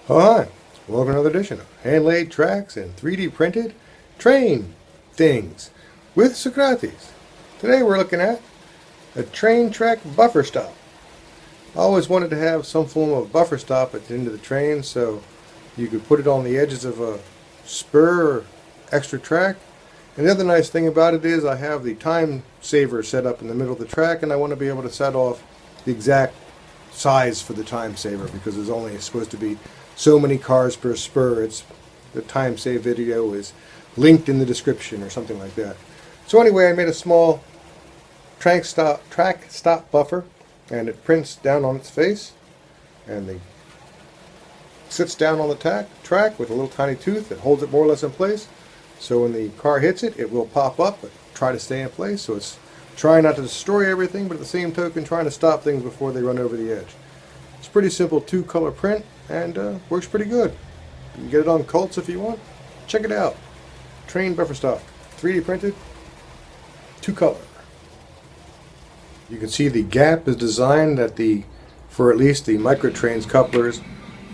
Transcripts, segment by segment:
Hi, welcome to another edition of Hand-Laid Tracks and 3D Printed Train Things with Socrates. Today we're looking at a train track buffer stop. I always wanted to have some form of buffer stop at the end of the train so you could put it on the edges of a spur or extra track. And the other nice thing about it is I have the time saver set up in the middle of the track, and I want to be able to set off the exact size for the time saver because there's only supposed to be so many cars per spur. The time save video is linked in the description or something like that. So anyway, I made a small track stop buffer, and it prints down on its face, and it sits down on the track with a little tiny tooth that holds it more or less in place. So when the car hits it, it will pop up but try to stay in place. So it's trying not to destroy everything, but at the same token trying to stop things before they run over the edge. It's a pretty simple two-color print and works pretty good. You can get it on Cults if you want. Check it out. Train buffer stop, 3D printed, two-color. You can see the gap is designed for at least the Microtrains couplers.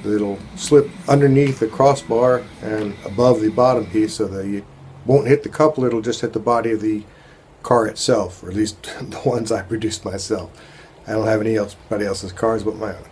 It'll slip underneath the crossbar and above the bottom piece so that you won't hit the coupler, it'll just hit the body of the car itself, or at least the ones I produced myself. I don't have anybody else's cars but my own.